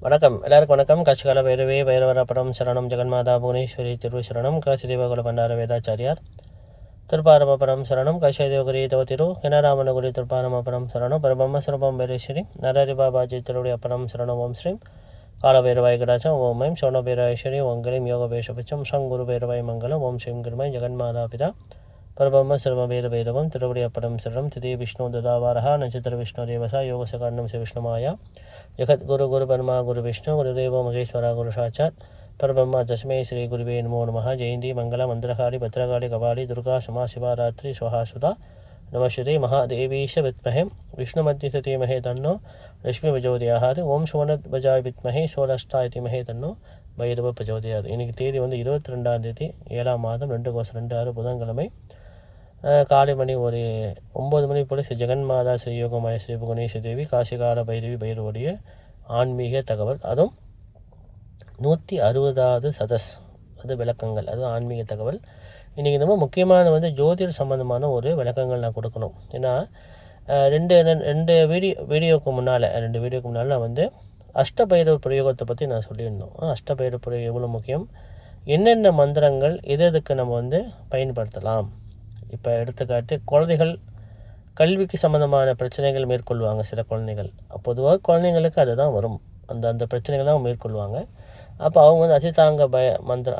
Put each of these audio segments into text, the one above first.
வணக்கம் எல்லாருக்கும் வணக்கம். காசிகால பைரவே பைரவரப்படம் சரணம் ஜெகன்மாதா புவனேஸ்வரி திரு சரணம் காசிதேவகுல பண்டார வேதாச்சாரியார் திருப்பாரமபரம் சரணம் காசிதேவகுரி தவ திரு கனராமனகுரி திருப்பாரமபரம் சரணம் பரபம்ம சுரபம் பைரேஸ்வரி நரரி பாபாஜி திருடைய அப்படம் சரணம் ஓம் ஸ்ரீம் காலபைரவாய் கடாச்சம் ஓம் ஐம் சோனபைரேஸ்வரி ஓங்கலிம் யோக பேஷபட்சம் சங்குரு பைரவாய் மங்கலம் ஓம் ஸ்ரீம் கிருமாய் ஜெகன்மாதா பிதா பரபம்ம சர்வபைரவைரவம் திருவடி அப்படம் சரணம் திதி விஷ்ணு ததாவாரா நட்சத்திர விஷ்ணு தேவசா யோகசகாரணம் ஸ்ரீ விஷ்ணுமாயா ஜெகத் குரு குரு பரமா குரு விஷ்ணு குருதேவ மகேஸ்வரா குரு சாட்சாத் பரபிரம்மா தஸ்மை ஸ்ரீ குருவே நமோ நமः. ஜெயந்தி மங்கள மந்திரகாளி பத்ரகாளி கபாலி துர்கா சமா சிவராத்திரி ஸ்வஹாசுதா நமஸ்ரீ மகாதேவீஷ வித்மஹே விஷ்ணுமத்தி சதீமஹே தன்னோ லட்சுமி பிரஜோதயாத் ஓம் சோனத் பஜாய் வித்மஹே சோலஸ்தா இதிமஹே தன்னோ பைரவ பிரஜோதயாத். இன்றைக்கி தேதி 22 7ஆம் மாதம் 2026 புதன்கிழமை காலை மணி ஒரு 9 மணி போல் ஸ்ரீ ஜெகன்மாதா ஸ்ரீ யோகமாய ஸ்ரீ புவனேஸ்வரி தேவி காசிகால பைரவி பைரவருடைய ஆன்மீக தகவல், அதுவும் 160வது சதஸ், அது விளக்கங்கள், அது ஆன்மீக தகவல். இன்றைக்கி ரொம்ப முக்கியமான ஜோதிட சம்மந்தமான ஒரு விளக்கங்கள் நான் கொடுக்கணும். ஏன்னா ரெண்டு வீடியோக்கு முன்னால் நான் அஷ்டபைரவ பிரயோகத்தை பற்றி நான் சொல்லியிருந்தோம். அஷ்டபைரவ பிரயோகம் எவ்வளோ முக்கியம், என்னென்ன மந்திரங்கள் எதுக்கு நம்ம பயன்படுத்தலாம். இப்போ எடுத்துக்காட்டு, குழந்தைகள் கல்விக்கு சம்மந்தமான பிரச்சனைகள் மேற்கொள்வாங்க. சில குழந்தைகள் பொதுவாக குழந்தைங்களுக்கு அது தான் வரும், அந்த பிரச்சனைகள் தான் மேற்கொள்வாங்க. அப்போ அவங்க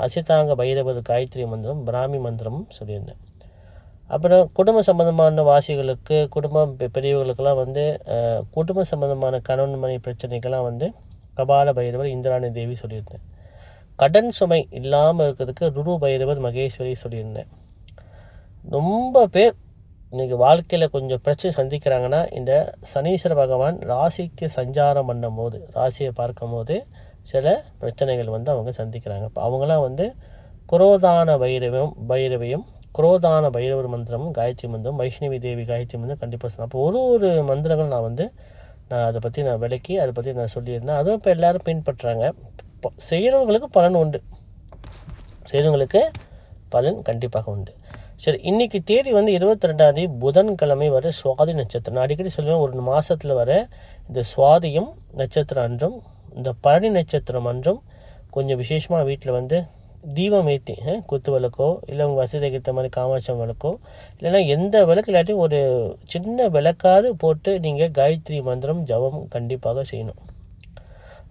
அசிதாங்க பைரவர் காயத்ரி மந்திரம், பிராமி மந்திரமும் சொல்லியிருந்தேன். அப்புறம் குடும்ப சம்மந்தமான வாசிகளுக்கு, குடும்பம் பெரியவர்களுக்கெல்லாம் குடும்ப சம்மந்தமான கணவன் மனைவி பிரச்சனைக்கெல்லாம் கபால பைரவர் இந்திராணி தேவி சொல்லியிருந்தேன். கடன் சுமை இல்லாமல் இருக்கிறதுக்கு ருரு பைரவர் மகேஸ்வரி சொல்லியிருந்தேன். ரொம்ப பேர் இன்றைக்கி வாழ்க்கையில் கொஞ்சம் பிரச்சனை சந்திக்கிறாங்கன்னா, இந்த சனீஸ்வர பகவான் ராசிக்கு சஞ்சாரம் பண்ணும் போது, ராசியை பார்க்கும் போது சில பிரச்சனைகள் அவங்க சந்திக்கிறாங்க. இப்போ அவங்களாம் குரோதான பைரவையும் குரோதான பைரவர் மந்திரமும் காயத்ரி மந்திரம், வைஷ்ணவி தேவி காயத்ரி மந்திரம் கண்டிப்பாக சொல்லலாம். அப்போ ஒரு மந்திரங்கள் நான் அதை பற்றி விளக்கி அதை பற்றி நான் சொல்லியிருந்தேன். அதுவும் இப்போ எல்லோரும் பின்பற்றுறாங்க. செய்கிறவங்களுக்கு பலன் உண்டு, செய்கிறவங்களுக்கு பலன் கண்டிப்பாக உண்டு. சரி, இன்றைக்கி தேதி 22 புதன்கிழமை வர சுவாதி நட்சத்திரம். நான் அடிக்கடி சொல்லுவேன், ஒரு மாதத்தில் வர இந்த சுவாதியும் நட்சத்திரம் அன்றும் இந்த பரணி நட்சத்திரம் அன்றும் கொஞ்சம் விசேஷமாக வீட்டில் தீபம் ஏற்றி குத்து விளக்கோ, இல்லை உங்கள் வசதிக்கு ஏற்ற மாதிரி காமாட்சம் விளக்கோ, இல்லைன்னா எந்த விளக்கு இல்லாட்டியும் ஒரு சின்ன விளக்காவது போட்டு நீங்கள் காயத்ரி மந்திரம் ஜபம் கண்டிப்பாக செய்யணும்.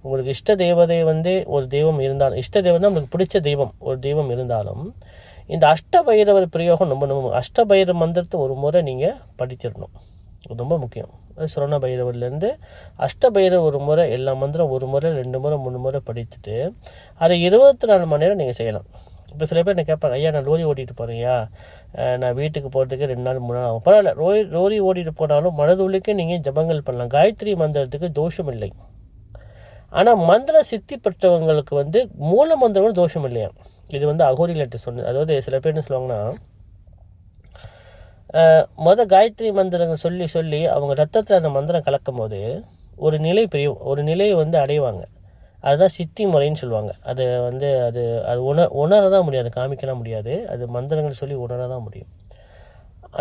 உங்களுக்கு இஷ்ட தேவதை ஒரு தெய்வம் இருந்தாலும், இஷ்ட தெய்வம் தான் உங்களுக்கு பிடிச்ச தெய்வம் ஒரு தெய்வம் இருந்தாலும், இந்த அஷ்டபைரவர் பிரயோகம் ரொம்ப அஷ்டபைரவ மந்திரத்தை ஒரு முறை நீங்கள் படிச்சிடணும், ரொம்ப முக்கியம். சுரண பைரவர்லேருந்து அஷ்டபைரவ ஒரு முறை, எல்லா மந்திரம் ஒரு முறை 2 முறை 3 முறை படித்துட்டு அதை 24 மணி நேரம் நீங்கள் செய்யலாம். இப்போ சில பேர் என்ன கேட்பாங்க, ஐயா நான் லோரி ஓட்டிகிட்டு போகிறேன்யா, நான் வீட்டுக்கு போகிறதுக்கு 2 நாள் 3 நாள் ஆகும். பரவாயில்ல, லோரி ஓட்டிகிட்டு போனாலும் மனதுள்ளுக்கே நீங்கள் ஜபங்கள் பண்ணலாம். காயத்ரி மந்திரத்துக்கு தோஷம் இல்லை. ஆனால் மந்திர சித்தி பெற்றவங்களுக்கு மூல மந்திரம் தோஷம் இல்லையா. இது அகோரி லெட்டர் சொன்னது. அதாவது சில பேர் என்ன சொல்லுவாங்கன்னா, காயத்ரி மந்திரங்கள் சொல்லி அவங்க ரத்தத்தில் அந்த மந்திரம் கலக்கும் போது ஒரு நிலை ஒரு நிலையை அடைவாங்க. அதுதான் சித்தி முறைன்னு சொல்லுவாங்க. அது அது அது உணர தான் முடியாது, காமிக்கலாம் முடியாது. அது மந்திரங்கள் சொல்லி உணர தான் முடியும்.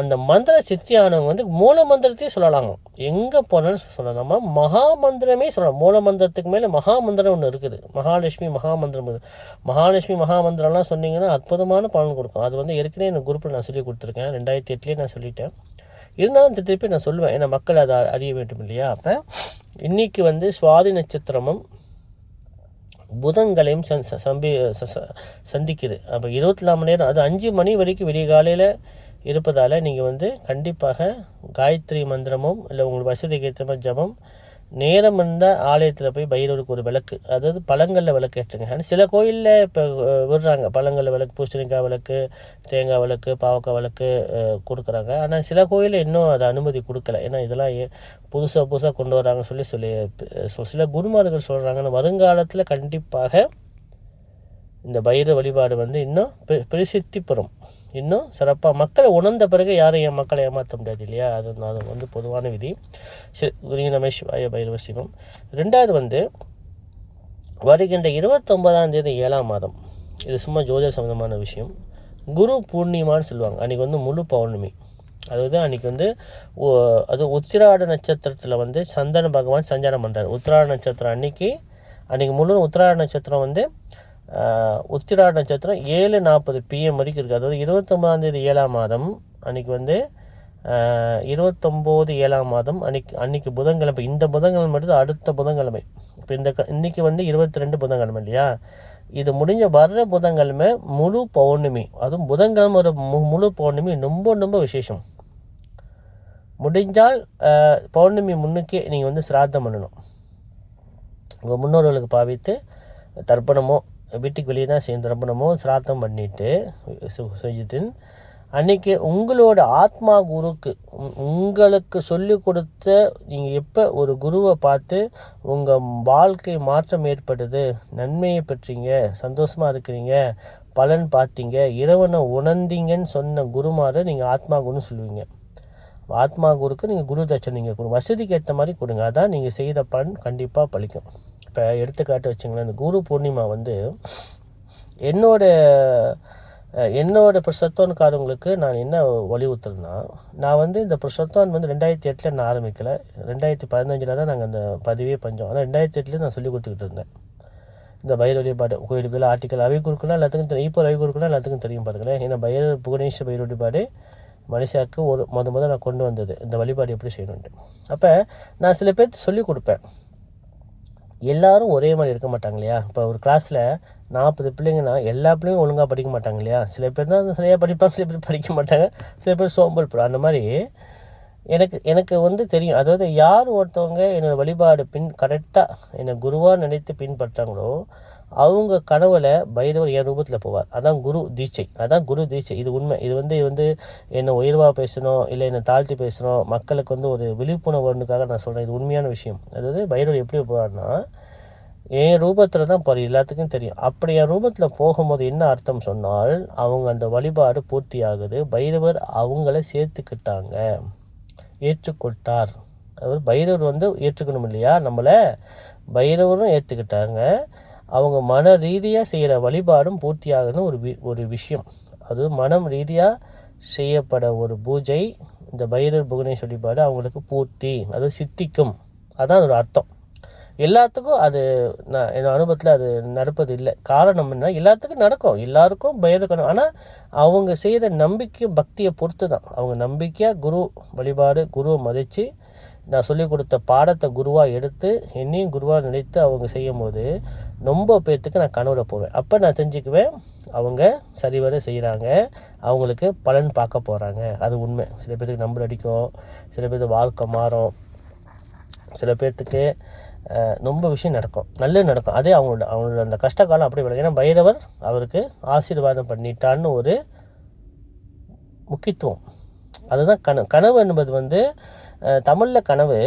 அந்த மந்திர சித்தியானவங்க மூல மந்திரத்தையும் சொல்லலாங்க, எங்கே போனாலும் சொல்லலாமா. மகா மந்திரமே சொல்லலாம். மூல மந்திரத்துக்கு மேலே மகா மந்திரம் ஒன்று இருக்குது, மகாலட்சுமி மகாமந்திரம். மகாலட்சுமி மகாமந்திரம்லாம் சொன்னீங்கன்னா அற்புதமான பலன் கொடுக்கும். அது ஏற்கனவே எனக்கு குரூப்பில் நான் சொல்லி கொடுத்துருக்கேன், 2008 நான் சொல்லிட்டேன். இருந்தாலும் திருப்பி நான் சொல்லுவேன், ஏன்னா மக்கள் அதை அறிய வேண்டும் இல்லையா. அப்போ இன்றைக்கி சுவாதி நட்சத்திரமும் புதன்களையும் சந்திக்குது. அப்போ 24 மணி நேரம், அது 5 மணி வரைக்கும் விடிய காலையில் இருப்பதால் நீங்கள் கண்டிப்பாக காயத்ரி மந்திரமும், இல்லை உங்களுக்கு வசதிக்கு ஏற்ற மாதிரி ஜபம், நேரம் இருந்தால் ஆலயத்தில் போய் பைரவருக்கு ஒரு விளக்கு, அதாவது பழங்களில் விளக்கு ஏற்றுங்க. ஆனால் சில கோயிலில் இப்போ விடுறாங்க, பழங்களில் விளக்கு, பூசணிக்காய் விளக்கு, தேங்காய் விளக்கு, பாவக்காய் விளக்கு கொடுக்குறாங்க. ஆனால் சில கோயிலில் இன்னும் அதை அனுமதி கொடுக்கல. ஏன்னா இதெல்லாம் புதுசாக கொண்டு வராங்கன்னு சொல்லி சில குருமார்கள் சொல்கிறாங்கன்னு. வருங்காலத்தில் கண்டிப்பாக இந்த பைரவ வழிபாடு இன்னும் பிரசித்தி பெறும், இன்னும் சிறப்பாக மக்களை உணர்ந்த பிறகு யாரும் மக்களை ஏமாற்ற முடியாது இல்லையா. அது பொதுவான விதி. சரி, நமசிவாய பைரவ சிவம். ரெண்டாவது வருகின்ற 29ஆம் தேதி 7ஆம் மாதம், இது சும்மா ஜோதிட சம்மந்தமான விஷயம். குரு பூர்ணிமான்னு சொல்லுவாங்க. அன்றைக்கி முழு பௌர்ணமி. அதாவது அன்றைக்கி அது உத்திராட நட்சத்திரத்தில் சந்திரன் பகவான் சஞ்சாரம் பண்ணுறார். உத்திராட நட்சத்திரம் அன்றைக்கி அன்றைக்கி முழு உத்திராட நட்சத்திரம் வந்து உத்திராட நட்சத்திரம் 7:40 PM வரைக்கும் இருக்குது. அதாவது 29ஆம் தேதி 7ஆம் மாதம் அன்றைக்கி வந்து 29 7ஆம் மாதம் அன்றைக்கி புதன்கிழமை. இந்த புதன்கிழமை மட்டும் அடுத்த புதன்கிழமை. இப்போ இன்றைக்கி வந்து 22 புதன்கிழமை இல்லையா, இது முடிஞ்ச வர்ற புதன்கிழமை முழு பௌர்ணமி. அதுவும் புதன்கிழமை ஒரு முழு பௌர்ணமி ரொம்ப ரொம்ப விசேஷம். முடிஞ்சால் பௌர்ணமி முன்னுக்கே நீங்கள் வந்து சிராத்தம் பண்ணணும். உங்கள் முன்னோர்களுக்கு பாவித்து தர்ப்பணமோ, வீட்டுக்கு வெளியே தான் செய்யும் தர்ப்பணமோ சிராத்தம் பண்ணிவிட்டு செஞ்சுட்டு அன்றைக்கி உங்களோட ஆத்மா குருக்கு உங்களுக்கு சொல்லி கொடுத்த, நீங்கள் எப்போ ஒரு குருவை பார்த்து உங்கள் வாழ்க்கை மாற்றம் ஏற்படுது, நன்மையை பெற்றீங்க, சந்தோஷமாக இருக்கிறீங்க, பலன் பார்த்தீங்க, இறைவனை உணர்ந்தீங்கன்னு சொன்ன குருமாரை நீங்கள் ஆத்மா குருன்னு சொல்லுவீங்க. ஆத்மா குருக்கு நீங்கள் குரு தட்சணை நீங்கள் கொடுங்க, வசதிக்கு ஏற்ற மாதிரி கொடுங்க. அதான் நீங்கள் செய்த பலன் கண்டிப்பாக பலிக்கும். இப்போ எடுத்துக்காட்டு வச்சுங்களேன், இந்த குரு பூர்ணிமா வந்து என்னோட பிரசத்தோன்காரங்களுக்கு நான் என்ன வலியுறுத்துறேன்னா, நான் வந்து இந்த பிரசத்தோன் வந்து 2008 நான் ஆரம்பிக்கலை, 2015 தான் நாங்கள் அந்த பதிவே பஞ்சோம். ஆனால் 2008 நான் சொல்லி கொடுத்துக்கிட்டு இருந்தேன். இந்த பைரவ வழிபாடு கோயிலுக்குள்ள ஆர்டிக்கல் ரவி குருக்குன்னா எல்லாத்துக்கும் தெரியும். இப்போ ரவி குருக்குன்னா எல்லாத்துக்கும் தெரியும் பாருங்களேன். ஏன்னா புவனேஸ்வர் பைரவ வழிபாடு மனுஷாவுக்கு ஒரு முதல் நான் கொண்டு வந்தது இந்த வழிபாடு எப்படி செய்யணுன்ட்டு. அப்போ நான் சில பேர்த்து சொல்லிக் கொடுப்பேன். எல்லோரும் ஒரே மாதிரி இருக்க மாட்டாங்க இல்லையா. இப்போ ஒரு கிளாஸில் 40 பிள்ளைங்கன்னா எல்லா பிள்ளைங்களும் ஒழுங்காக படிக்க மாட்டாங்க இல்லையா. சில பேர் தான் சரியாக படிப்பாங்க, சில பேர் படிக்க மாட்டாங்க, சில பேர் சோம்பல் போடும். அந்த மாதிரி எனக்கு வந்து தெரியும். அதாவது யார் ஒருத்தவங்க என்னோடய வழிபாடு கரெக்டாக என்னை குருவாக நினைத்து பின்பற்றாங்களோ அவங்க கனவுல பைரவர் என் ரூபத்தில் போவார். அதான் குரு தீட்சை. இது உண்மை. இது வந்து என்னை உயர்வாக பேசணும், இல்லை என்னை தாழ்த்தி பேசணும், மக்களுக்கு வந்து ஒரு விழிப்புணர்வுக்காக நான் சொல்கிறேன். இது உண்மையான விஷயம். அதாவது பைரவர் எப்படி போவார்னா என் ரூபத்தில் தான் போகிற எல்லாத்துக்கும் தெரியும். அப்படி என் ரூபத்தில் போகும்போது என்ன அர்த்தம் சொன்னால் அவங்க அந்த வழிபாடு பூர்த்தி ஆகுது. பைரவர் அவங்கள சேர்த்துக்கிட்டாங்க, ஏற்றுக்கொண்டார். அதாவது பைரவர் வந்து ஏற்றுக்கணும் இல்லையா, நம்மளை பைரவரும் ஏற்றுக்கிட்டாங்க. அவங்க மன ரீதியாக செய்கிற வழிபாடும் பூர்த்தியாகுதுன்னு ஒரு விஷயம். அது மனம் ரீதியாக செய்யப்பட ஒரு பூஜை, இந்த பைரவர் புவனேஸ்வர் வழிபாடு அவங்களுக்கு பூர்த்தி, அது சித்திக்கும். அதான் ஒரு அர்த்தம். எல்லாத்துக்கும் அது நான் என் அனுபவத்தில் அது நடப்பது இல்லை. காரணம் என்ன, எல்லாத்துக்கும் நடக்கும், எல்லாருக்கும் பைரவர். ஆனால் அவங்க செய்கிற நம்பிக்கை பக்தியை பொறுத்து தான். அவங்க நம்பிக்கையாக குரு வழிபாடு, குருவை மதித்து நான் சொல்லிக் கொடுத்த பாடத்தை குருவாக எடுத்து என்னையும் குருவாக நினைத்து அவங்க செய்யும் போது ரொம்ப பேர்த்துக்கு நான் கனவுல போவேன். அப்போ நான் தெரிஞ்சுக்குவேன் அவங்க சரிவர செய்கிறாங்க, அவங்களுக்கு பலன் பார்க்க போகிறாங்க. அது உண்மை. சில பேர்த்துக்கு நம்பர் அடிக்கும், சில பேர்த்துக்கு வாழ்க்கை மாறும், சில பேர்த்துக்கு ரொம்ப விஷயம் நடக்கும், நல்லது நடக்கும். அதே அவங்களோட அந்த கஷ்டகாலம் அப்படி விளக்கும். ஏன்னா பைரவர் அவருக்கு ஆசீர்வாதம் பண்ணிட்டான்னு ஒரு முக்கியத்துவம். அதுதான் கனவு என்பது வந்து தமிழில் கனவு,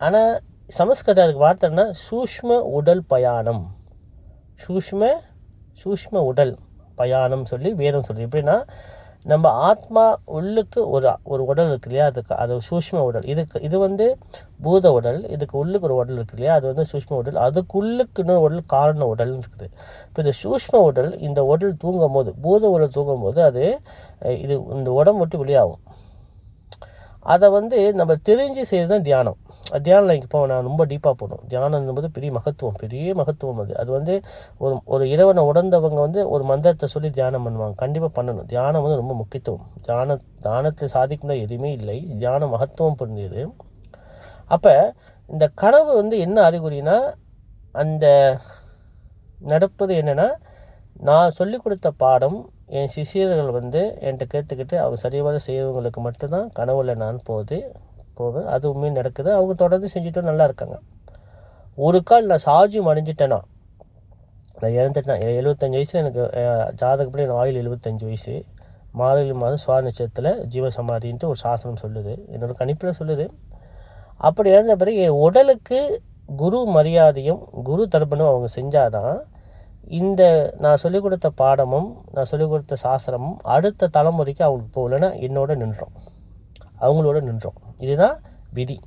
ஆனால் சமஸ்கிருத அதுக்கு வார்த்தைன்னா சூஷ்ம உடல் பயணம். சூஷ்ம உடல் பயணம் சொல்லி வேதம் சொல்லுது. எப்படின்னா நம்ம ஆத்மா உள்ளுக்கு ஒரு உடல் இருக்கு இல்லையா, அது சூஷ்ம உடல். இது வந்து பூத உடல். இதுக்கு உள்ளுக்கு ஒரு உடல் இருக்கு இல்லையா, அது வந்து சூஷ்ம உடல். அதுக்குள்ளுக்கு இன்னொரு உடல் காரண உடல்னு இருக்குது. இப்போ இந்த சூஷ்ம உடல், இந்த உடல் தூங்கும் போது, பூத உடல் தூங்கும் போது அது இந்த உடம்பு விட்டு வெளியாகும். அதை வந்து நம்ம தெரிஞ்சு செய்கிறது தான் தியானம். தியானம் இப்போ நான் ரொம்ப டீப்பாக போகணும். தியானம் என்பது பெரிய மகத்துவம். அது வந்து ஒரு இறைவனை உணர்ந்தவங்க வந்து ஒரு மந்திரத்தை சொல்லி தியானம் பண்ணுவாங்க. கண்டிப்பாக பண்ணணும். தியானம் வந்து ரொம்ப முக்கியத்துவம். தியானத்தில் சாதிக்கணும் எதுவுமே இல்லை. தியானம் மகத்துவம் புரிஞ்சது. அப்போ இந்த கனவு வந்து என்ன அறிகுறினா, அந்த நடப்பது என்னென்னா, நான் சொல்லிக் கொடுத்த பாடம் என் சிஷியர்கள் வந்து என்கிட்ட கேட்டுக்கிட்டு அவங்க சரியாக செய்கிறவங்களுக்கு மட்டும்தான் கனவுல நான் போவேன். அது உண்மையும் நடக்குது. அவங்க தொடர்ந்து செஞ்சுட்டு நல்லா இருக்காங்க. ஒரு கால் நான் சாஜியம் அடைஞ்சிட்டேன்னா, நான் இறந்துட்டேன். 75 வயசில் எனக்கு ஜாதகப்படி எனக்கு ஆயுள் 75 வயசு. மார்கழி மாதம் சுவாதி நட்சத்திரத்தில் ஜீவசமாதின்ட்டு ஒரு சாசனம் சொல்லுது, என்னோடய கணிப்பில் சொல்லுது. அப்படி இறந்த பிறகு என் உடலுக்கு குரு மரியாதையும் குரு தர்ப்பணம் அவங்க செஞ்சாதான் இந்த நான் சொல்லிக் கொடுத்த பாடமும் நான் சொல்லிக் கொடுத்த சாஸ்திரமும் அடுத்த தலைமுறைக்கு அவங்களுக்கு போகலன்னா அவங்களோட நின்றோம். இதுதான் விதி.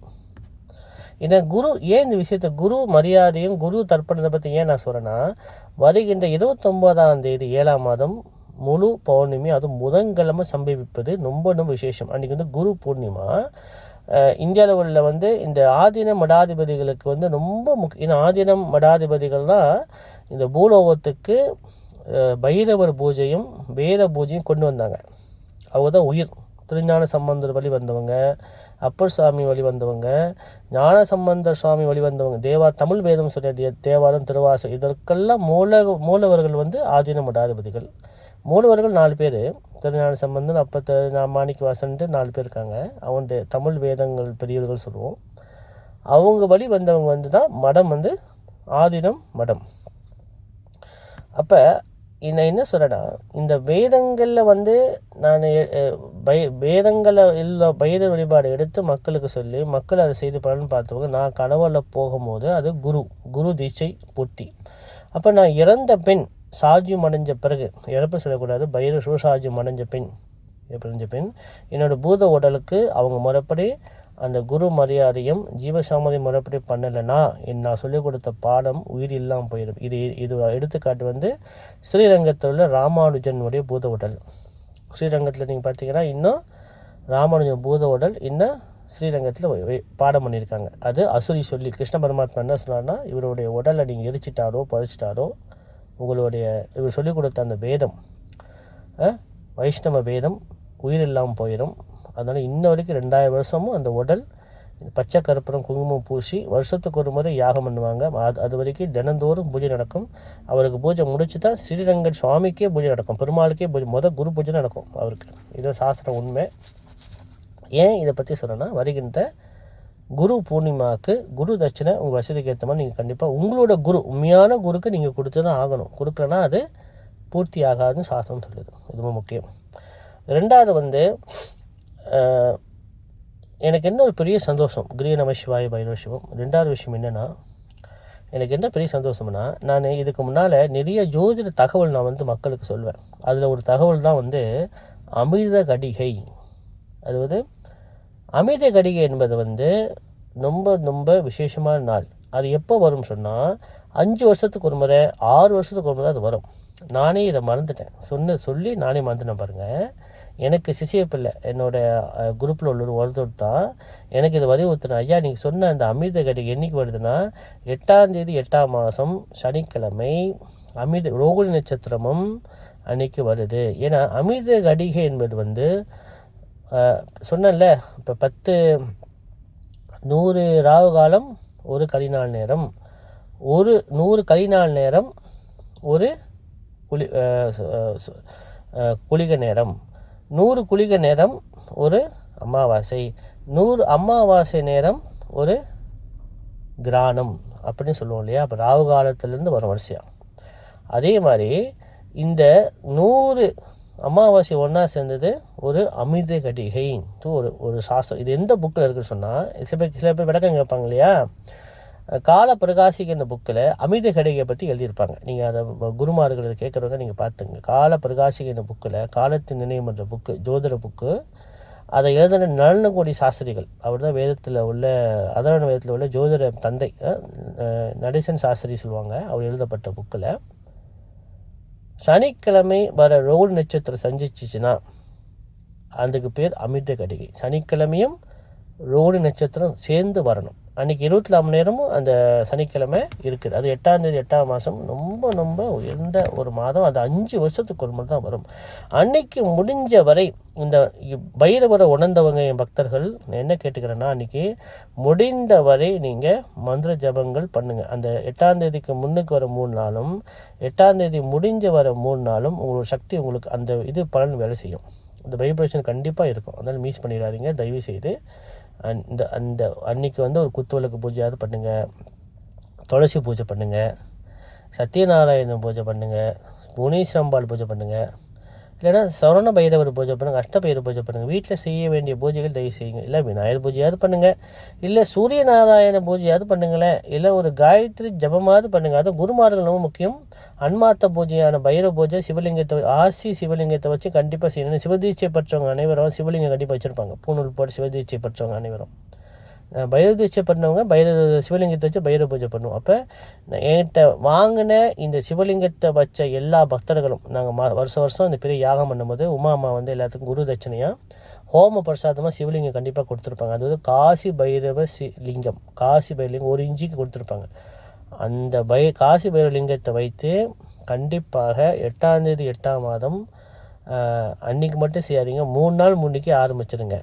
இந்த குரு ஏன் இந்த விஷயத்தை குரு மரியாதையும் குரு தர்ப்பணத்தை பற்றி ஏன் நான் சொல்கிறேன்னா, வருகின்ற 29ஆம் தேதி 7ஆம் மாதம் முழு பௌர்ணமி, அதுவும் புதன்கிழமை சம்பவிப்பது ரொம்ப ரொம்ப விசேஷம். அன்றைக்கி வந்து குரு பூர்ணிமா. இந்தியாவில் உள்ள வந்து இந்த ஆதீன மடாதிபதிகளுக்கு வந்து ரொம்ப ஏன்னா ஆதீனம் மடாதிபதிகள் தான் இந்த பூலோகத்துக்கு பைரவர் பூஜையும் வேத பூஜையும் கொண்டு வந்தாங்க. அவங்க தான் உயிர். திருஞான சம்பந்தர் வழி வந்தவங்க, அப்பர் சுவாமி வழி வந்தவங்க, ஞான சம்பந்தர் சுவாமி வழி வந்தவங்க, தமிழ் வேதம் சொல்லிய தேவாரம், திருவாசம், இதற்கெல்லாம் மூலவர்கள் வந்து ஆதீன மடாதிபதிகள். மூலவர்கள் 4 பேர். திருஞான சம்பந்தன், மாணிக்க வாசன்ட்டு 4 பேர் இருக்காங்க. அவங்க தமிழ் வேதங்கள் பெரியவர்கள் சொல்லுவோம். அவங்க வழி வந்தவங்க வந்து தான் மடம் வந்து ஆதீனம் மடம். அப்போ நான் என்ன சொல்கிறேன்னா, இந்த வேதங்களில் வந்து நான் வேதங்களை இல்லை பைர வழிபாடு எடுத்து மக்களுக்கு சொல்லி மக்கள் அதை செய்து பலன் பார்த்தவங்க நான் கனவுல போகும்போது அது குரு தீட்சை பூர்த்தி. அப்போ நான் இறந்த பெண் சாஜியம் அடைஞ்ச பிறகு, இறப்பு சொல்லக்கூடாது, பைர சிவசாஜியம் அடைஞ்ச பெண் என்னோடய பூத உடலுக்கு அவங்க முறைப்படி அந்த குரு மரியாதையும் ஜீவசாமதி முறைப்படி பண்ணலைன்னா நான் சொல்லிக் கொடுத்த பாடம் உயிர் இல்லாமல் போயிடும். இது எடுத்துக்காட்டு வந்து ஸ்ரீரங்கத்தில் உள்ள ராமானுஜனுடைய பூத உடல். ஸ்ரீரங்கத்தில் நீங்கள் பார்த்தீங்கன்னா இன்னும் ராமானுஜன் பூத உடல் இன்னும் ஸ்ரீரங்கத்தில் பாடம் பண்ணியிருக்காங்க. அது அசுரி சொல்லி கிருஷ்ண பரமாத்மா என்ன சொன்னார்னா, இவருடைய உடலை நீங்கள் எரிச்சிட்டாரோ புதைச்சிட்டாரோ உங்களுடைய இவர் சொல்லிக் கொடுத்த அந்த வேதம் வைஷ்ணவ வேதம் உயிர் இல்லாமல் போயிடும். அதனால் இன்ன வரைக்கும் 2000 வருஷமும் அந்த உடல் பச்சை கருப்பரம் குங்குமம் பூசி வருஷத்துக்கு ஒரு முறை யாகம் பண்ணுவாங்க. அது வரைக்கும் தினந்தோறும் பூஜை நடக்கும். அவருக்கு பூஜை முடிச்சு தான் ஸ்ரீரங்கன் சுவாமிக்கே பூஜை நடக்கும், பெருமாளுக்கே பூஜை, குரு பூஜை நடக்கும் அவருக்கு. இது சாஸ்திரம் உண்மை. ஏன் இதை பற்றி சொல்கிறேன்னா, வருகின்ற குரு பூர்ணிமாவுக்கு குரு தட்சணை உங்கள் வசதிக்கு ஏற்ற மாதிரி நீங்கள் கண்டிப்பாக உங்களோட குரு உண்மையான குருக்கு நீங்கள் கொடுத்து தான் ஆகணும். கொடுக்கலன்னா அது பூர்த்தி ஆகாதுன்னு சாஸ்திரம் சொல்லுது. இது ரொம்ப முக்கியம். 2வது வந்து எனக்கு என்ன ஒரு பெரிய சந்தோஷம், கிரிய நம சிவாய பைரவ சிவம். 2வது விஷயம் என்னென்னா, எனக்கு என்ன பெரிய சந்தோஷம்னா, நான் இதுக்கு முன்னால் நிறைய ஜோதிட தகவல் நான் வந்து மக்களுக்கு சொல்வேன். அதில் ஒரு தகவல் தான் வந்து அமிர்த கடிகை. அது வந்து அமிர்த கடிகை என்பது வந்து ரொம்ப விசேஷமான நாள். அது எப்போ வரும்னு சொன்னால் 5 வருஷத்துக்கு ஒரு முறை 6 வருஷத்துக்கு ஒரு முறை அது வரும். நானே இதை மறந்துட்டேன், சொல்லி நானே மறந்துட்டேன் பாருங்கள். எனக்கு சிசிய பிள்ளை என்னோடய குரூப்பில் உள்ள ஒருத்தர் தான் எனக்கு இதை வலியுறுத்தினேன். ஐயா நீங்கள் சொன்ன அந்த அமிர்த கடிகை என்றைக்கு வருதுன்னா 8ஆம் தேதி 8ஆம் மாதம் சனிக்கிழமை ரோகிணி நட்சத்திரமும் அன்னைக்கு வருது. ஏன்னா அமிர்த கடிகை என்பது வந்து சொன்னேன்ல, இப்போ 100 ராவு காலம், ஒரு கலிநாள் நேரம், 100 கலிநாள் நேரம், ஒரு குளிகை நேரம், 100 குளிகை நேரம் ஒரு அமாவாசை, 100 அமாவாசை நேரம் ஒரு கிரானம் அப்படின்னு சொல்லுவோம் இல்லையா. அப்போ ராகு காலத்துலேருந்து வரும் வரிசையாக. அதே மாதிரி இந்த 100 அமாவாசை ஒன்றா சேர்ந்தது ஒரு அமிர்த கடிகை ஒரு சாஸ்திரம். இது எந்த புக்கில் இருக்குன்னு சொன்னால், சில பேர் விளக்கம் கேட்பாங்க இல்லையா. கால பிரகாசிக்கின்ற புக்கில் அமிர்த கடிகையை பற்றி எழுதியிருப்பாங்க. நீங்கள் அதை குருமார்கள் கேட்குறவங்க நீங்கள் பார்த்துங்க. கால பிரகாசிக்கின்ற புக்கில் காலத்தின் நினைவுன்ற புக்கு, ஜோதிட புக்கு, அதை எழுதின நலனகோடி சாஸ்திரிகள், அவர் தான் வேதத்தில் உள்ள அதர்வண வேதத்தில் உள்ள ஜோதிட தந்தை, நடேசன் சாஸ்திரி சொல்லுவாங்க. அவர் எழுதப்பட்ட புக்கில் சனிக்கிழமை வர ரோடு நட்சத்திரம் சந்திச்சிச்சுன்னா அதுக்கு பேர் அமிர்த கடிகை. சனிக்கிழமையும் ரோடு நட்சத்திரம் சேர்ந்து வரணும். அன்றைக்கி 24 மணி நேரமும் அந்த சனிக்கிழமை இருக்குது. அது 8ஆம் தேதி 8ஆம் மாதம் ரொம்ப உயர்ந்த ஒரு மாதம். அது 5 வருஷத்துக்கு ஒரு முறை தான் வரும். அன்னைக்கு முடிஞ்ச வரை இந்த பைரவரை உணர்ந்தவங்க என் பக்தர்கள் நான் என்ன கேட்டுக்கிறேன்னா, அன்றைக்கி முடிந்த வரை நீங்கள் மந்திர ஜபங்கள் பண்ணுங்கள். அந்த 8ஆம் தேதிக்கு முன்னுக்கு வர 3 நாளும் 8ஆம் தேதி முடிஞ்ச வர 3 நாளும் உங்களோட சக்தி உங்களுக்கு அந்த பலன் வேலை செய்யும். இந்த வைப்ரேஷன் கண்டிப்பாக இருக்கும். அதனால் மிஸ் பண்ணிடாதீங்க தயவு செய்து. அந்த அன்றைக்கி வந்து ஒரு குத்துவிளக்கு பூஜையாவது பண்ணுங்கள், துளசி பூஜை பண்ணுங்கள், சத்யநாராயண பூஜை பண்ணுங்கள், புவனேஸ்வரம்பாள் பூஜை பண்ணுங்கள், இல்லைனா சரவண பைரவர் பூஜை பண்ணுங்கள், அஷ்டபைரவ பூஜை பண்ணுங்கள். வீட்டில் செய்ய வேண்டிய பூஜைகள் தயவு செய்யுங்க. இல்லை விநாயகர் பூஜையாவது பண்ணுங்கள், இல்லை சூரிய நாராயண பூஜையாவது பண்ணுங்களேன், இல்லை ஒரு காயத்ரி ஜபமாவது பண்ணுங்கள். அது குருமார்கள் ரொம்ப முக்கியம். அன்மாத்த பூஜையான பைரவ பூஜை, சிவலிங்கத்தை சிவலிங்கத்தை வச்சு கண்டிப்பாக செய்யணும். சிவதீட்சை பெற்றவங்க அனைவரும் சிவலிங்கம் கண்டிப்பாக வச்சுருப்பாங்க. பூணூல் போட்டு சிவதீட்சை பெற்றவங்க அனைவரும். பைரவ தீட்சை பண்ணவங்க சிவலிங்கத்தை வச்சு பைரவ பூஜை பண்ணுவோம். அப்போ என்கிட்ட வாங்கின இந்த சிவலிங்கத்தை வச்ச எல்லா பக்தர்களும் நாங்கள் வருஷம் இந்த பெரிய யாகம் பண்ணும்போது உமா அம்மா வந்து எல்லாத்துக்கும் குரு தட்சணையாக ஹோம பிரசாதமாக சிவலிங்கம் கண்டிப்பாக கொடுத்துருப்பாங்க. அது வந்து காசி பைரவ லிங்கம், காசி பைரவ லிங்கம் 1 இன்ச்சுக்கு கொடுத்துருப்பாங்க. அந்த காசி பைரவ லிங்கத்தை வைத்து கண்டிப்பாக 8ஆம் தேதி 8ஆம் மாதம் அன்றைக்கி மட்டும் செய்யாதீங்க, 3 நாள் முன்னைக்கு ஆரம்பிச்சிடுங்க.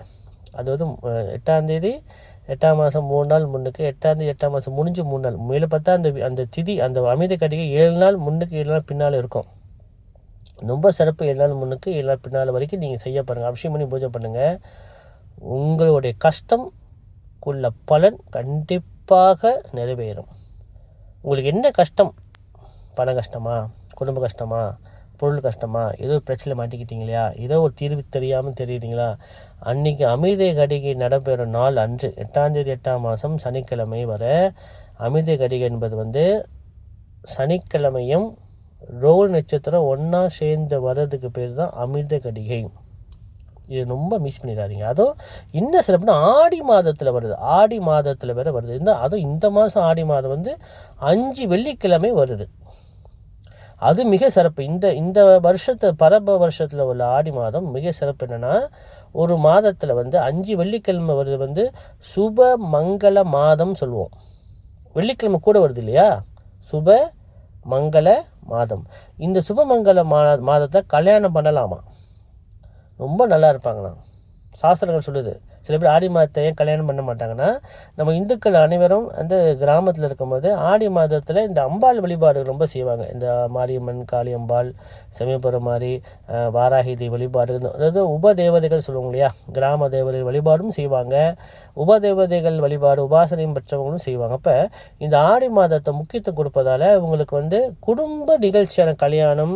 அதாவது 8ஆம் தேதி 8ஆம் மாதம் 3 நாள் முன்னுக்கு, 8ஆம் தேதி 8ஆம் மாதம் முடிஞ்சு 3 நாள் மேலே பார்த்தா அந்த திதி அந்த அமிர்த கடிகை 7 நாள் முன்னுக்கு 7 நாள் பின்னால் இருக்கும். ரொம்ப சிறப்பு. 7 நாள் முன்னுக்கு 7 நாள் பின்னால் வரைக்கும் நீங்கள் செய்ய பாருங்கள். அவசியம் பண்ணி பூஜை பண்ணுங்கள். உங்களுடைய கஷ்டம்குள்ள பலன் கண்டிப்பாக நிறைவேறும். உங்களுக்கு என்ன கஷ்டம், பண கஷ்டமா, குடும்ப கஷ்டமா, பொருள் கஷ்டமா, ஏதோ பிரச்சனை மாட்டிக்கிட்டீங்க இல்லையா, ஏதோ ஒரு தீர்வு தெரியாமல் தெரியுறீங்களா, அன்றைக்கி அமிர்த கடிகை நடைபெறும் நாள் அன்று 8ஆம் தேதி 8ஆம் மாதம் சனிக்கிழமை வர அமிர்த கடிகை என்பது வந்து சனிக்கிழமையும் ரோல் நட்சத்திரம் ஒன்றா சேர்ந்து வர்றதுக்கு பேர் தான் அமிர்த கடிகை. இது ரொம்ப மிஸ் பண்ணிடாதீங்க. அதுவும் இன்னும் சிறப்புனா ஆடி மாதத்தில் வருது, ஆடி மாதத்தில் வேறு வருது. அதுவும் இந்த மாதம் ஆடி மாதம் வந்து 5 வெள்ளிக்கிழமை வருது. அது மிக சிறப்பு. இந்த பரப வருஷத்தில் உள்ள ஆடி மாதம் மிக சிறப்பு. என்னென்னா ஒரு மாதத்தில் வந்து 5 வெள்ளிக்கிழமை வருது வந்து சுப மங்கள மாதம் சொல்லுவோம். வெள்ளிக்கிழமை கூட வருது இல்லையா, சுப மங்கள மாதம். இந்த சுபமங்கல மாதத்தை கல்யாணம் பண்ணலாமா, ரொம்ப நல்லா இருப்பாங்களாம். சாஸ்திரங்கள் சொல்லுது. சில பேர் ஆடி மாதத்தை ஏன் கல்யாணம் பண்ண மாட்டாங்கன்னா, நம்ம இந்துக்கள் அனைவரும் அந்த கிராமத்தில் இருக்கும்போது ஆடி மாதத்தில் இந்த அம்பாள் வழிபாடு ரொம்ப செய்வாங்க. இந்த மாரியம்மன், காளியம்பாள், சமயபுரம் மாதிரி வாராகி வழிபாடு, அதாவது உபதேவதைகள் சொல்லுவாங்க இல்லையா, கிராம தேவதைகள் வழிபாடும் செய்வாங்க. உபதேவதைகள் வழிபாடு உபாசனையும் பெற்றவங்களும் செய்வாங்க. அப்போ இந்த ஆடி மாதத்தை முக்கியத்துவம் கொடுப்பதால் இவங்களுக்கு வந்து குடும்ப நிகழ்ச்சியான கல்யாணம்,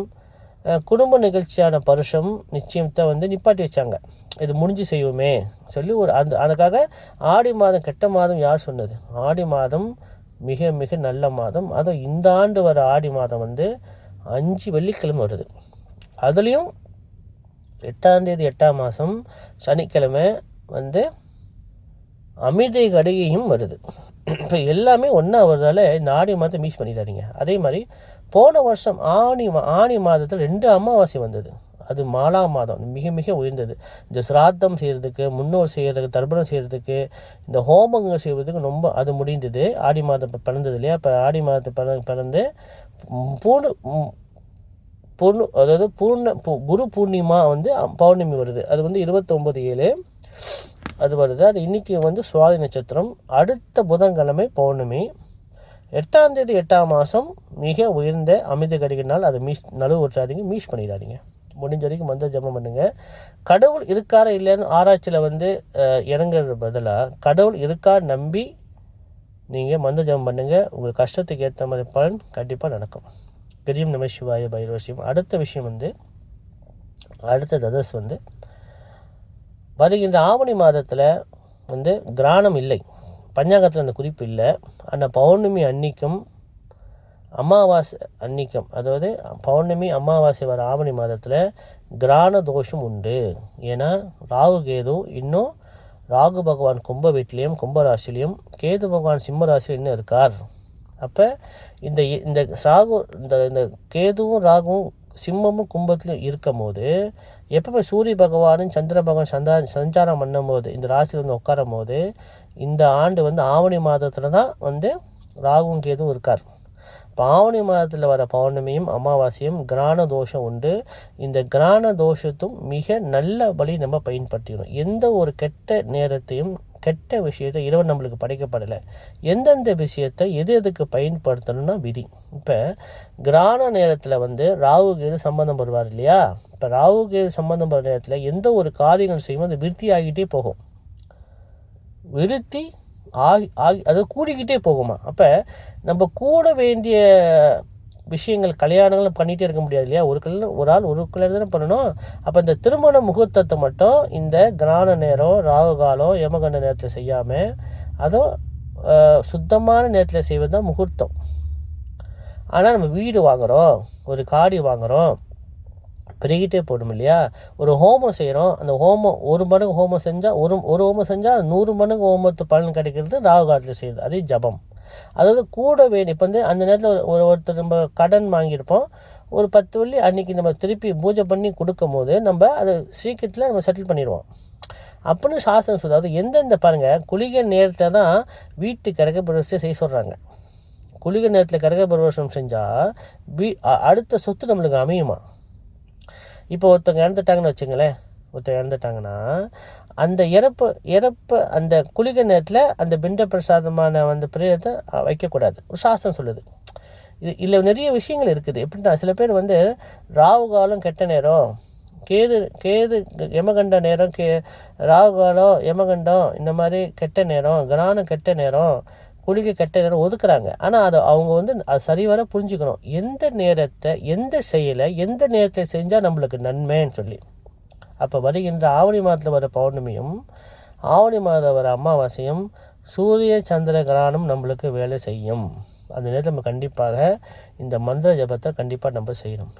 குடும்ப நிகழ்ச்சியான பருஷம் நிச்சயத்தை வந்து நிப்பாட்டி வச்சாங்க. இது முடிஞ்சு செய்வோமே சொல்லி அதுக்காக ஆடி மாதம் கெட்ட மாதம் யார் சொன்னது? ஆடி மாதம் மிக மிக நல்ல மாதம். அதுவும் இந்த ஆண்டு வர ஆடி மாதம் வந்து 5 வெள்ளிக்கிழமை வருது. அதுலேயும் 8ஆம் தேதி 8ஆம் மாதம் சனிக்கிழமை வந்து அமிர்த கடிகையும் வருது. இப்போ எல்லாமே ஒன்றா வருதால இந்த ஆடி மாதத்தை மிஸ் பண்ணிடாதீங்க. அதே மாதிரி போன வருஷம் ஆணி மாதத்தில் 2 அமாவாசை வந்தது. அது மாலா மாதம் மிக மிக உயர்ந்தது. இந்த சிராத்தம் செய்கிறதுக்கு, முன்னோர் செய்கிறதுக்கு, தர்ப்பணம் செய்கிறதுக்கு, இந்த ஹோமங்கள் செய்வதுக்கு ரொம்ப அது முடிந்தது. ஆடி மாதம் பிறந்தது இல்லையா, இப்போ ஆடி மாதத்தை பிறந்து அதாவது குரு பூர்ணிமா வந்து பௌர்ணமி வருது. அது வந்து 29/7 அது வருது. அது இன்றைக்கி வந்து சுவாதி நட்சத்திரம், அடுத்த புதன்கிழமை பௌர்ணமி. 8ஆம் தேதி 8ஆம் மாதம் மிக உயர்ந்த அமிர்த கடிகைனால் அதை நழுவு விட்டுறாதீங்க, மிஸ் பண்ணிடாதீங்க. முடிஞ்ச வரைக்கும் மந்திர ஜபம் பண்ணுங்கள். கடவுள் இருக்காரா இல்லைன்னு ஆராய்ச்சியில் வந்து இறங்குறது பதிலாக கடவுள் இருக்கா நம்பி நீங்கள் மந்திர ஜபம் பண்ணுங்கள். உங்கள் கஷ்டத்துக்கு ஏற்ற மாதிரி பலன் கண்டிப்பாக நடக்கும். பெரியம் நம சிவாய பைரவசியம். அடுத்த விஷயம் வந்து அடுத்த ததஸ் வந்து வருகின்ற ஆவணி மாதத்தில் வந்து கிராணம் இல்லை, பஞ்சாங்கத்தில் அந்த குறிப்பு இல்லை. ஆனால் பௌர்ணமி அன்னிக்கும் அமாவாசை அன்னிக்கும், அதாவது பௌர்ணமி அமாவாசை வர ஆவணி மாதத்தில் கிராண தோஷம் உண்டு. ஏன்னா ராகு கேது இன்னும் ராகு பகவான் கும்ப வீட்டிலையும் கும்பராசிலையும் கேது பகவான் சிம்ம ராசியில் இன்னும் இருக்கார். அப்போ இந்த ராகு இந்த கேதுவும் ராகுவும் சிம்மமும் கும்பத்தில் இருக்கும் போது எப்போ சூரிய பகவானும் சந்திர பகவான் சஞ்சாரம் பண்ணும் போது இந்த ராசியில் வந்து உட்காரும் போது இந்த ஆண்டு வந்து ஆவணி மாதத்தில் தான் வந்து ராகுவும் கேதுவும் இருக்கார். இப்போ ஆவணி மாதத்தில் வர பௌர்ணமியும் அமாவாசையும் கிராண தோஷம் உண்டு. இந்த கிராண தோஷத்தும் மிக நல்ல வழி நம்ம பயன்படுத்திக்கணும். எந்த ஒரு கெட்ட நேரத்தையும் கெட்ட விஷயத்தை இறைவன் நம்மளுக்கு படைக்கப்படலை. எந்தெந்த விஷயத்தை எதுக்கு பயன்படுத்தணும்னா விதி. இப்போ கிராண நேரத்தில் வந்து ராகு கேது சம்பந்தம் வருவார் இல்லையா, இப்போ ராகு கேது சம்பந்தம் வர நேரத்தில் எந்த ஒரு காரியங்கள் செய்யும் அது விருத்தி ஆகிட்டே போகும். விருத்தி அது கூடிக்கிட்டே போகுமா. அப்போ நம்ம கூட வேண்டிய விஷயங்கள் கல்யாணங்களும் பண்ணிகிட்டே இருக்க முடியாது இல்லையா, ஒரு ஆள் ஒரு கல்யாணம் தானே பண்ணணும். அப்போ இந்த திருமண முகூர்த்தத்தை மட்டும் இந்த கிராண நேரம் ராகு காலம் யமகண்ட நேரத்தில் செய்யாமல் அதுவும் சுத்தமான நேரத்தில் செய்வது தான் முகூர்த்தம். ஆனால் நம்ம வீடு வாங்குகிறோம், ஒரு காடி வாங்குகிறோம், பெருகிட்டே போடும் இல்லையா. ஒரு ஹோமம் செய்கிறோம், அந்த ஹோமம் 1 மடங்கு ஹோமம் செஞ்சால் ஒரு ஹோமம் செஞ்சால் 100 மடங்கு ஹோமத்து பலன் கிடைக்கிறது ராகு காலத்தில் செய்யுது. அதே ஜபம். அதாவது கூட வேணும். இப்போ வந்து அந்த நேரத்தில் ஒருத்தர் நம்ம கடன் வாங்கியிருப்போம், ஒரு 10 வெள்ளி அன்றைக்கி நம்ம திருப்பி பூஜை பண்ணி கொடுக்கும் போது நம்ம அதை சீக்கிரத்தில் நம்ம செட்டில் பண்ணிடுவோம். அப்படின்னு சாஸ்திரம் சொல்லுது. அது எந்தெந்த பாருங்கள், குளிகை நேரத்தில் தான் வீட்டு கிரக பிரவேசத்தை செய்ய சொல்கிறாங்க. குளிகை நேரத்தில் கிரக பிரவேசம் செஞ்சால் அடுத்த சொத்து நம்மளுக்கு அமையுமா. இப்போ ஒருத்தவங்க இறந்துட்டாங்கன்னு வச்சுங்களேன், ஒருத்தர் இறந்துட்டாங்கன்னா அந்த இறப்பு அந்த குளிகை நேரத்தில் அந்த பிண்ட பிரசாதமான அந்த பிரேதத்தை வைக்கக்கூடாது, ஒரு சாஸ்திரம் சொல்லுது. இதில் நிறைய விஷயங்கள் இருக்குது. எப்படின்னா சில பேர் ராகு காலம் கெட்ட நேரம், கேது யமகண்ட நேரம், ராகு காலம் யமகண்டம் இந்த மாதிரி கெட்ட நேரம், கிரகணம் கெட்ட நேரம், குளிகை கெட்ட நேரம் ஒதுக்குறாங்க. ஆனால் அதை அவங்க அது சரிவர புரிஞ்சுக்கணும். எந்த நேரத்தை எந்த செயலை எந்த நேரத்தை செஞ்சால் நம்மளுக்கு நன்மைன்னு சொல்லி. அப்போ வருகின்ற ஆவணி மாதத்தில் வர பௌர்ணமியும் ஆவணி மாதம் வர அமாவாசையும் சூரிய சந்திர கிரகணம் நம்மளுக்கு வேலை செய்யும். அந்த நேரத்தில் நம்ம கண்டிப்பாக இந்த மந்திர ஜபத்தை கண்டிப்பாக நம்ம செய்யணும்.